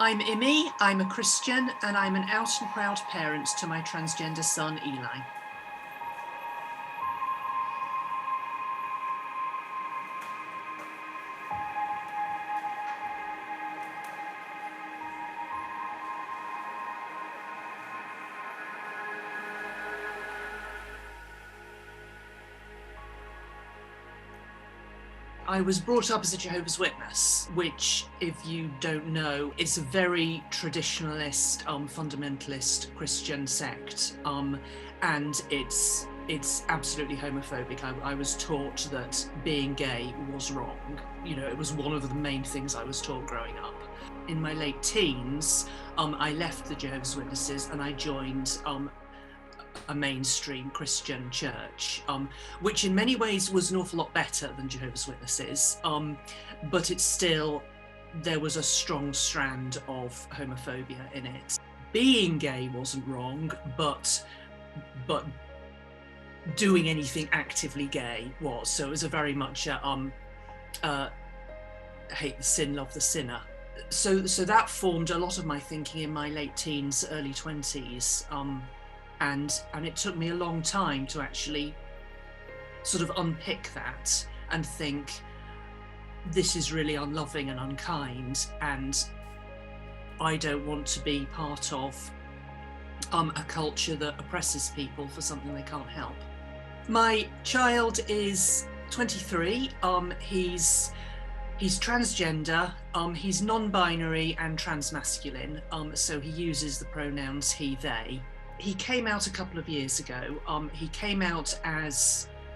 I'm Immi, I'm a Christian, and I'm an out and proud parent to my transgender son, Eli. I was brought up as a Jehovah's Witness, which, if you don't know, is a very traditionalist, fundamentalist Christian sect, and it's absolutely homophobic. I was taught that being gay was wrong. You know, it was one of the main things I was taught growing up. In my late teens, I left the Jehovah's Witnesses and I joined a mainstream Christian church, which in many ways was an awful lot better than Jehovah's Witnesses, but it's still, there was a strong strand of homophobia in it. Being gay wasn't wrong, but doing anything actively gay was. So it was a very much hate the sin, love the sinner. So that formed a lot of my thinking in my late teens, early 20s. And it took me a long time to actually sort of unpick that and think, this is really unloving and unkind, and I don't want to be part of a culture that oppresses people for something they can't help. My child is 23. He's transgender, he's non-binary and transmasculine, so he uses the pronouns he, they. He came out a couple of years ago. He came out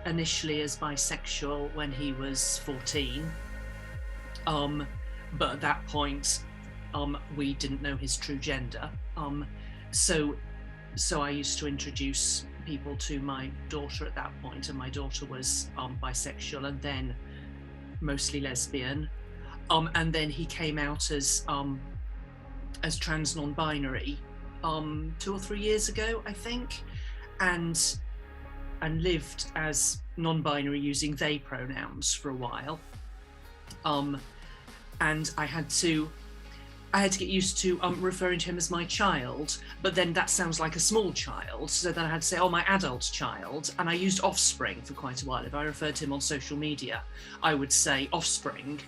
initially as bisexual when he was 14, but at that point we didn't know his true gender. So I used to introduce people to my daughter at that point, and my daughter was bisexual and then mostly lesbian, and then he came out as trans non-binary 2 or 3 years ago, I think, and lived as non-binary using they pronouns for a while, and I had to get used to referring to him as my child, but then that sounds like a small child, so then I had to say, oh, my adult child, and I used offspring for quite a while. If I referred to him on social media, I would say offspring,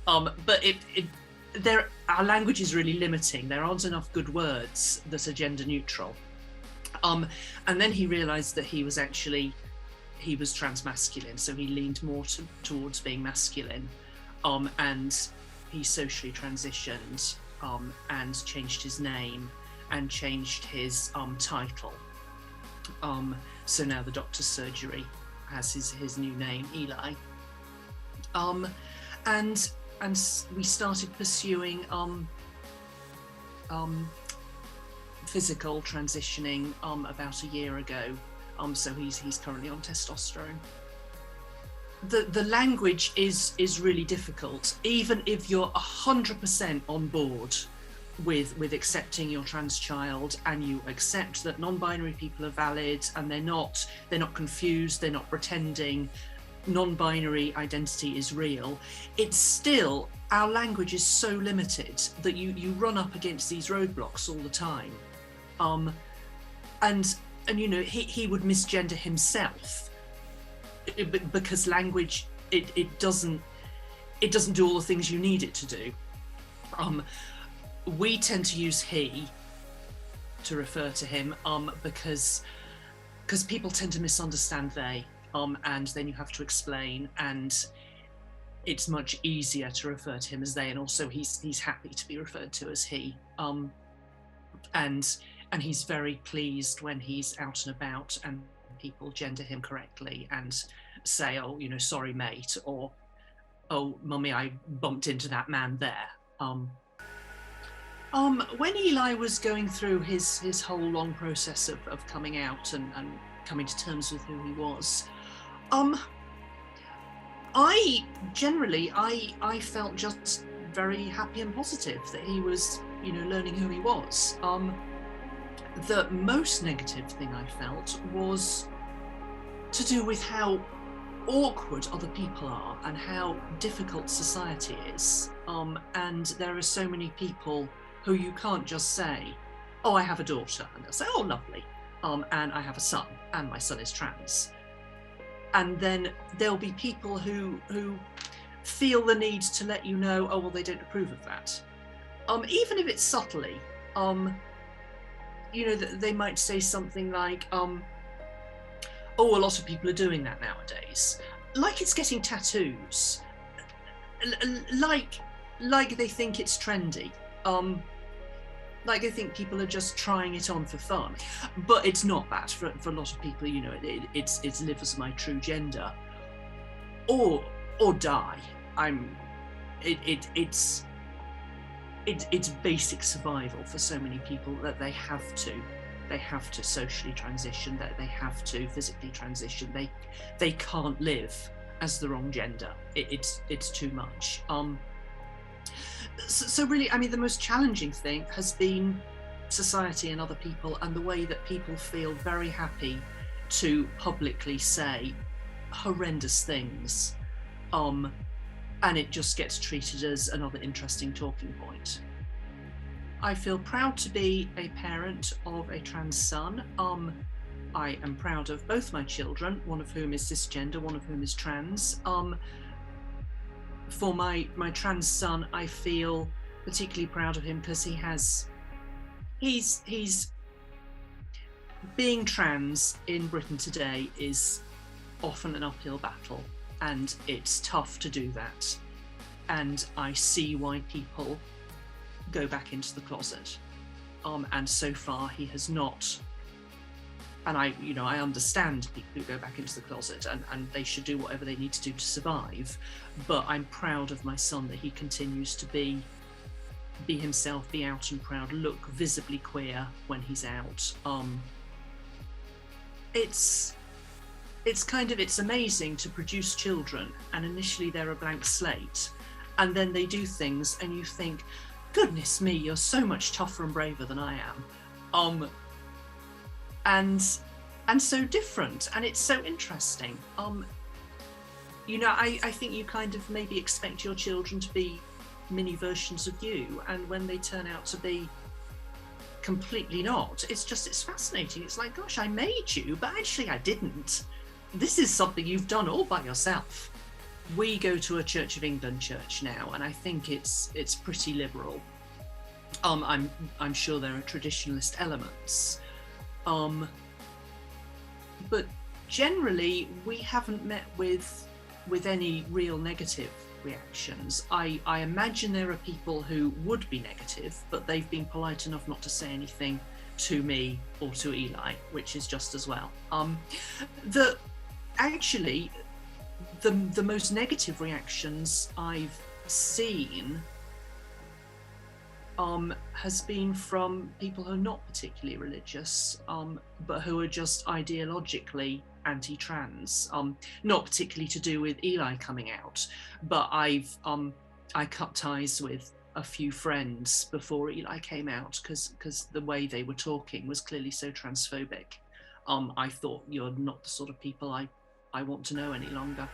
but our language is really limiting. There aren't enough good words that are gender neutral. And then he realised that he was transmasculine, so he leaned more towards being masculine, and he socially transitioned and changed his name and changed his title. So now the doctor's surgery has his new name, Eli. And we started pursuing physical transitioning about a year ago. So he's currently on testosterone. The language is really difficult, even if you're 100% on board with accepting your trans child, and you accept that non-binary people are valid and they're not confused, they're not pretending. Non-binary identity is real. It's still, our language is so limited that you run up against these roadblocks all the time, and you know, he would misgender himself because language it doesn't do all the things you need it to do. We tend to use he to refer to him because people tend to misunderstand they. And then you have to explain, and it's much easier to refer to him as they, and also he's happy to be referred to as he, and he's very pleased when he's out and about and people gender him correctly and say, oh, you know, sorry mate, or oh mummy, I bumped into that man there. When Eli was going through his whole long process of coming out and coming to terms with who he was, I felt just very happy and positive that he was, you know, learning who he was. The most negative thing I felt was to do with how awkward other people are and how difficult society is. And there are so many people who you can't just say, oh, I have a daughter, and they'll say, oh, lovely, and I have a son, and my son is trans. And then there'll be people who feel the need to let you know, oh, well, they don't approve of that. Even if it's subtly, they might say something like, oh, a lot of people are doing that nowadays. Like it's getting tattoos. Like they think it's trendy. Like they think people are just trying it on for fun. But it's not that for a lot of people, it's live as my true gender. Or die. It's basic survival for so many people that they have to socially transition, that they have to physically transition. They can't live as the wrong gender. It's too much. So really, I mean, the most challenging thing has been society and other people, and the way that people feel very happy to publicly say horrendous things, and it just gets treated as another interesting talking point. I feel proud to be a parent of a trans son. I am proud of both my children, one of whom is cisgender, one of whom is trans. For my trans son, I feel particularly proud of him because he's being trans in Britain today is often an uphill battle, and it's tough to do that. And I see why people go back into the closet. And so far he has not. And I understand people who go back into the closet, and they should do whatever they need to do to survive. But I'm proud of my son that he continues to be himself, be out and proud, look visibly queer when he's out. It's amazing to produce children, and initially they're a blank slate, and then they do things and you think, goodness me, you're so much tougher and braver than I am. And so different, and it's so interesting. I think you kind of maybe expect your children to be mini versions of you, and when they turn out to be completely not, it's fascinating. It's like, gosh, I made you, but actually I didn't. This is something you've done all by yourself. We go to a Church of England church now, and I think it's pretty liberal. I'm sure there are traditionalist elements, but generally we haven't met with any real negative reactions. I imagine there are people who would be negative, but they've been polite enough not to say anything to me or to Eli, which is just as well. The most negative reactions I've seen has been from people who are not particularly religious, but who are just ideologically anti-trans, not particularly to do with Eli coming out, but I cut ties with a few friends before Eli came out because the way they were talking was clearly so transphobic. I thought, you're not the sort of people I want to know any longer.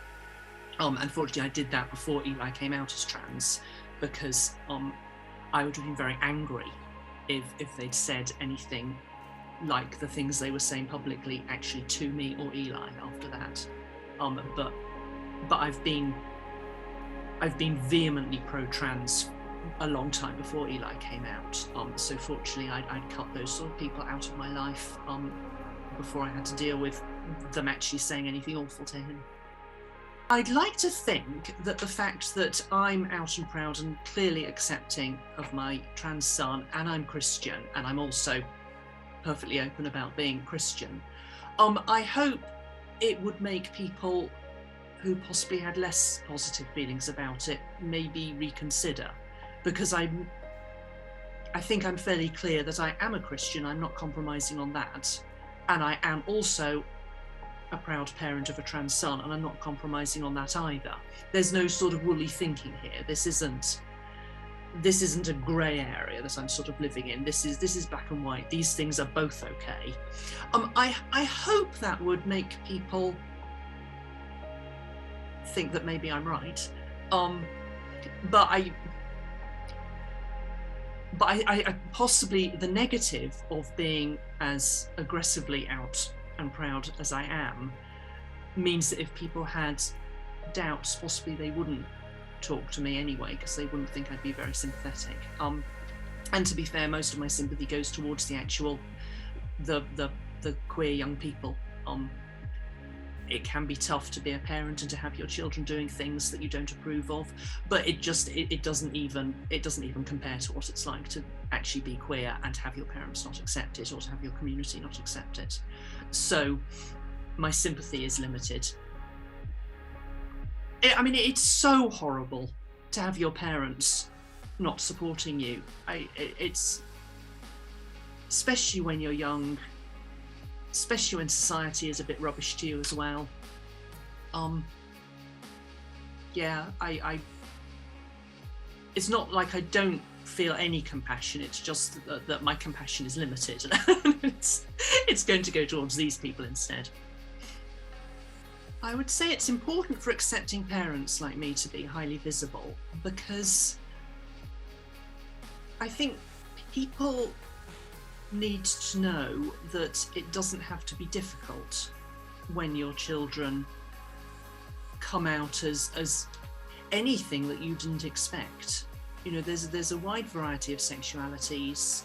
Unfortunately, I did that before Eli came out as trans, because I would have been very angry if they'd said anything like the things they were saying publicly actually to me or Eli after that. But I've been vehemently pro-trans a long time before Eli came out. So fortunately, I'd cut those sort of people out of my life before I had to deal with them actually saying anything awful to him. I'd like to think that the fact that I'm out and proud and clearly accepting of my trans son, and I'm Christian, and I'm also perfectly open about being Christian, I hope it would make people who possibly had less positive feelings about it maybe reconsider, because I think I'm fairly clear that I am a Christian. I'm not compromising on that, and I am also a proud parent of a trans son, and I'm not compromising on that either. There's no sort of woolly thinking here. This isn't a grey area that I'm sort of living in. This is black and white. These things are both okay. I hope that would make people think that maybe I'm right. But but I possibly the negative of being as aggressively out and proud as I am means that if people had doubts, possibly they wouldn't talk to me anyway, because they wouldn't think I'd be very sympathetic. And to be fair, most of my sympathy goes towards the actual the queer young people. It can be tough to be a parent and to have your children doing things that you don't approve of, but it doesn't even compare to what it's like to actually be queer and to have your parents not accept it, or to have your community not accept it. So my sympathy is limited. I mean, it's so horrible to have your parents not supporting you. It's especially when you're young, especially when society is a bit rubbish to you as well. Yeah, it's not like I don't feel any compassion, it's just that my compassion is limited. It's going to go towards these people instead. I would say it's important for accepting parents like me to be highly visible, because I think people need to know that it doesn't have to be difficult when your children come out as anything that you didn't expect. You know, there's a wide variety of sexualities,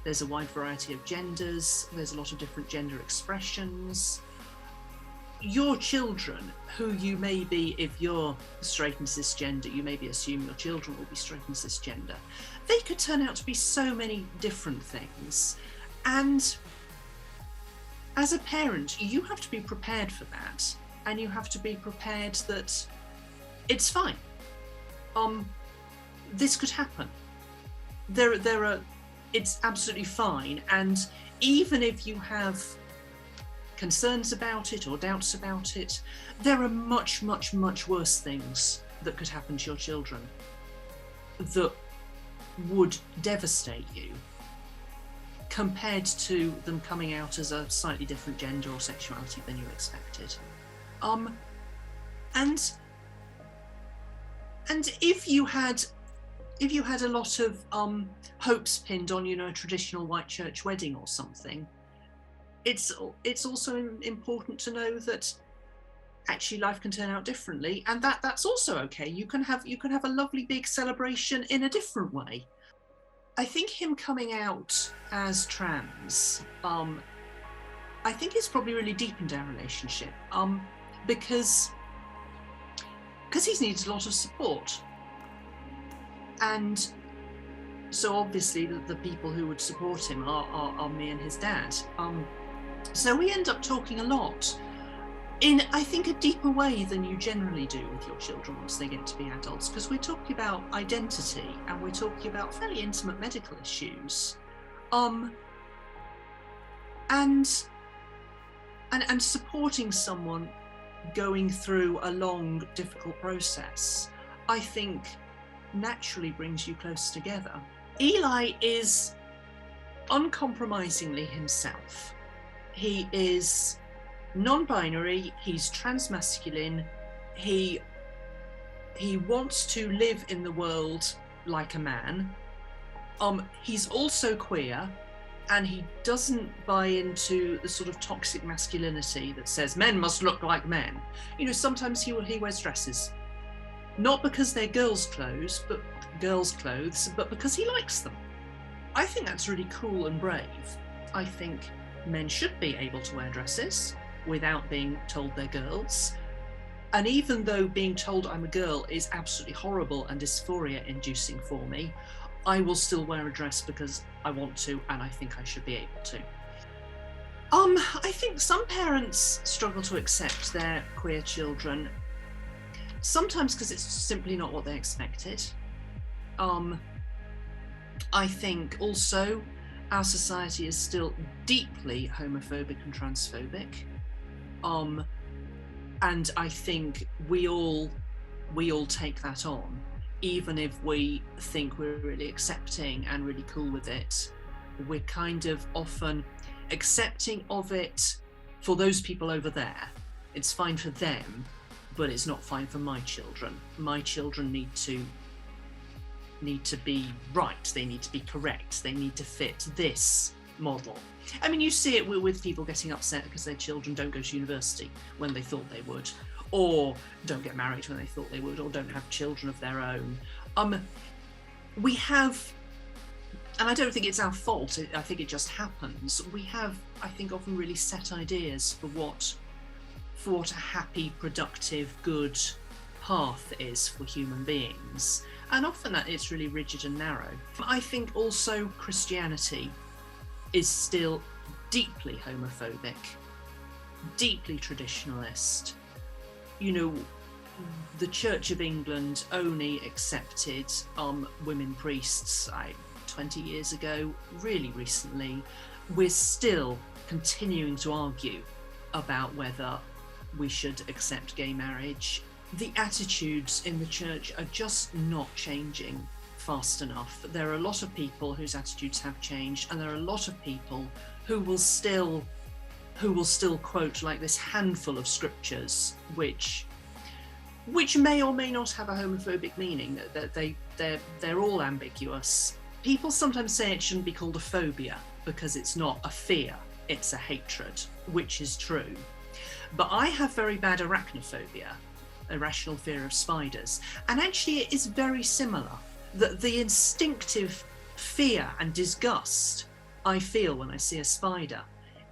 there's a wide variety of genders, there's a lot of different gender expressions. Your children, who you may be, if you're straight and cisgender, you maybe assume your children will be straight and cisgender. They could turn out to be so many different things. And as a parent, you have to be prepared for that. And you have to be prepared that it's fine. This could happen. It's absolutely fine. And even if you have concerns about it or doubts about it, there are much, much, much worse things that could happen to your children that would devastate you, compared to them coming out as a slightly different gender or sexuality than you expected. And if you had a lot of hopes pinned on, you know, a traditional white church wedding or something, it's also important to know that actually life can turn out differently, and that's also okay. You can have a lovely big celebration in a different way. I think him coming out as trans, I think it's probably really deepened our relationship, because he's needed a lot of support, and so obviously the people who would support him are me and his dad. So we end up talking a lot in, I think, a deeper way than you generally do with your children once they get to be adults, because we're talking about identity and we're talking about fairly intimate medical issues, and supporting someone going through a long, difficult process, I think naturally brings you close together. Eli is uncompromisingly himself. He is non-binary, he's transmasculine, he wants to live in the world like a man. He's also queer, and he doesn't buy into the sort of toxic masculinity that says men must look like men. You know, sometimes he wears dresses, not because they're girls' clothes, but because he likes them. I think that's really cool and brave. I think men should be able to wear dresses without being told they're girls. And even though being told I'm a girl is absolutely horrible and dysphoria inducing for me, I will still wear a dress because I want to, and I think I should be able to. I think some parents struggle to accept their queer children, sometimes because it's simply not what they expected. I think also our society is still deeply homophobic and transphobic. And I think we all take that on, even if we think we're really accepting and really cool with it. We're kind of often accepting of it for those people over there. It's fine for them, but it's not fine for my children. My children need to need to be right, they need to be correct, they need to fit this model. I mean, you see it with people getting upset because their children don't go to university when they thought they would, or don't get married when they thought they would, or don't have children of their own. We have, and I don't think it's our fault, I think it just happens, we have, I think, often really set ideas for what a happy, productive, good path is for human beings. And often that it's really rigid and narrow. I think also Christianity is still deeply homophobic, deeply traditionalist. You know, the Church of England only accepted women priests 20 years ago. Really recently, we're still continuing to argue about whether we should accept gay marriage. The attitudes in the church are just not changing fast enough. There are a lot of people whose attitudes have changed, and there are a lot of people who will still quote like this handful of scriptures which may or may not have a homophobic meaning, that they're all ambiguous. People sometimes say it shouldn't be called a phobia because it's not a fear, it's a hatred, which is true. But I have very bad arachnophobia, irrational fear of spiders, and actually it is very similar. The instinctive fear and disgust I feel when I see a spider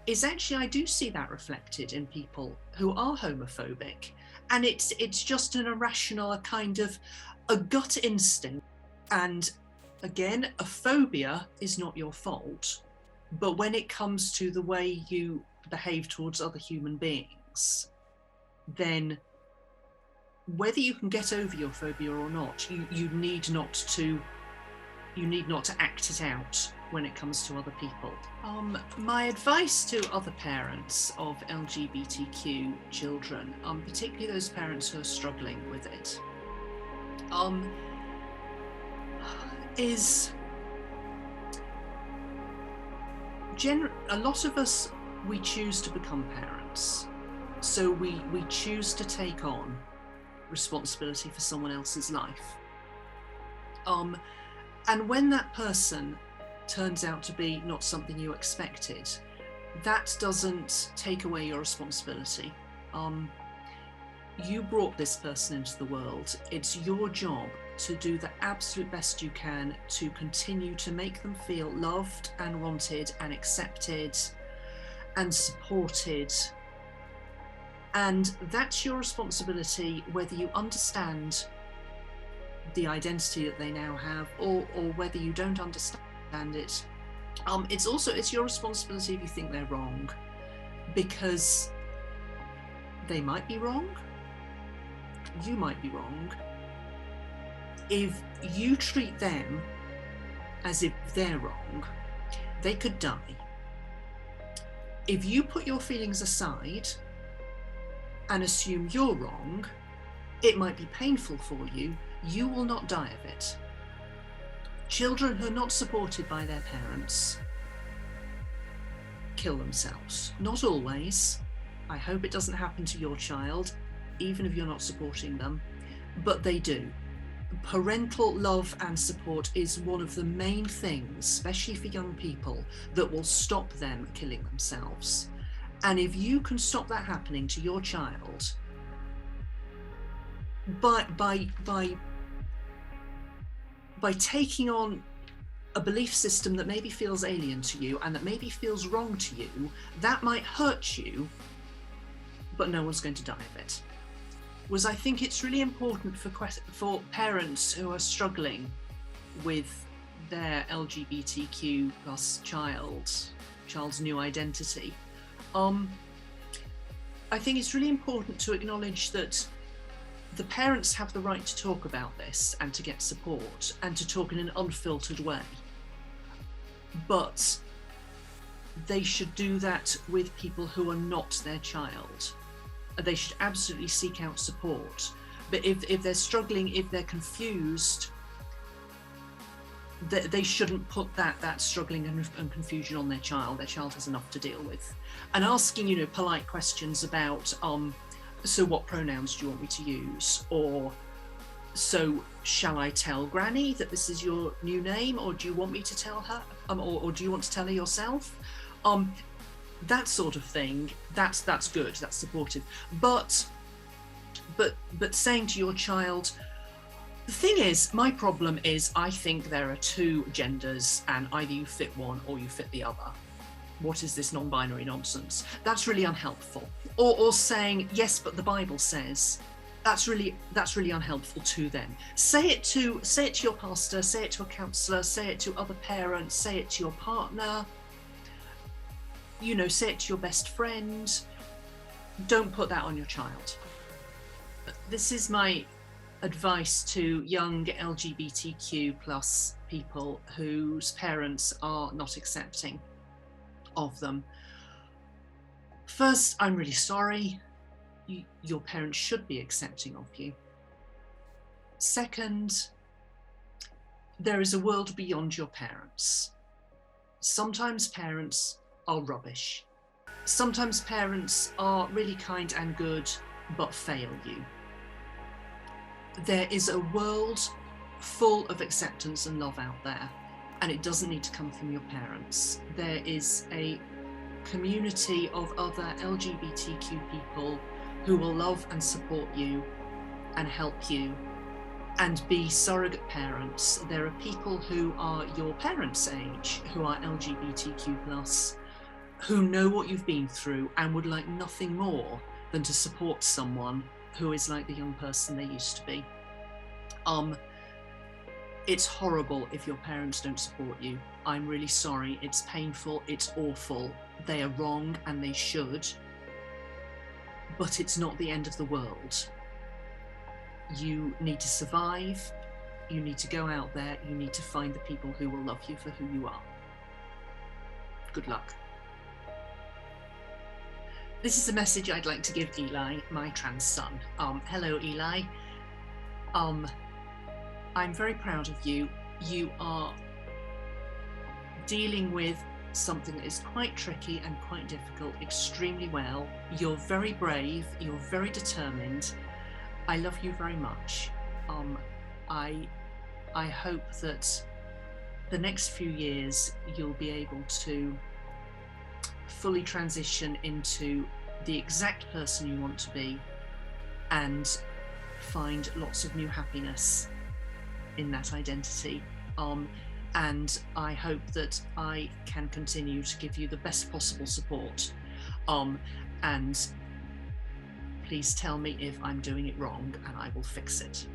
is actually, I do see that reflected in people who are homophobic, and it's just an irrational, a kind of a gut instinct. And again, a phobia is not your fault, but when it comes to the way you behave towards other human beings, then whether you can get over your phobia or not, you need not to act it out when it comes to other people. My advice to other parents of LGBTQ children, particularly those parents who are struggling with it, is a lot of us, we choose to become parents. So we choose to take on responsibility for someone else's life. And when that person turns out to be not something you expected, that doesn't take away your responsibility. You brought this person into the world. It's your job to do the absolute best you can to continue to make them feel loved and wanted and accepted and supported. And that's your responsibility, whether you understand the identity that they now have or whether you don't understand it. It's your responsibility if you think they're wrong, because they might be wrong, you might be wrong. If you treat them as if they're wrong, they could die. If you put your feelings aside and assume you're wrong, it might be painful for you. You will not die of it. Children who are not supported by their parents kill themselves. Not always. I hope it doesn't happen to your child, even if you're not supporting them, but they do. Parental love and support is one of the main things, especially for young people, that will stop them killing themselves. And if you can stop that happening to your child by taking on a belief system that maybe feels alien to you and that maybe feels wrong to you, that might hurt you, but no one's going to die of it. I think it's really important for parents who are struggling with their LGBTQ plus child's new identity. I think it's really important to acknowledge that the parents have the right to talk about this and to get support and to talk in an unfiltered way. But they should do that with people who are not their child. They should absolutely seek out support. But if they're struggling, if they're confused, they shouldn't put that struggling and confusion on their child. Their child has enough to deal with. And asking, polite questions about, so what pronouns do you want me to use? Or So shall I tell Granny that this is your new name, or do you want me to tell her, or do you want to tell her yourself? That sort of thing, that's good, that's supportive. But saying to your child, the thing is, my problem is, I think there are two genders and either you fit one or you fit the other. What is this non-binary nonsense? That's really unhelpful. Or saying, yes, but the Bible says. That's really unhelpful to them. Say it to your pastor, say it to a counsellor, say it to other parents, say it to your partner, you know, say it to your best friend. Don't put that on your child. This is my advice to young LGBTQ plus people whose parents are not accepting of them. First, I'm really sorry. Your parents should be accepting of you. Second, there is a world beyond your parents. Sometimes parents are rubbish. Sometimes parents are really kind and good, but fail you. There is a world full of acceptance and love out there, and it doesn't need to come from your parents. There is a community of other LGBTQ people who will love and support you and help you and be surrogate parents. There are people who are your parents' age, who are LGBTQ plus, who know what you've been through and would like nothing more than to support someone who is like the young person they used to be. It's horrible if your parents don't support you. I'm really sorry. It's painful. It's awful. They are wrong and they should. But it's not the end of the world. You need to survive. You need to go out there. You need to find the people who will love you for who you are. Good luck. This is a message I'd like to give Eli, my trans son. Hello, Eli. I'm very proud of you. You are dealing with something that is quite tricky and quite difficult extremely well. You're very brave. You're very determined. I love you very much. I hope that the next few years you'll be able to fully transition into the exact person you want to be and find lots of new happiness in that identity. And I hope that I can continue to give you the best possible support. And please tell me if I'm doing it wrong and I will fix it.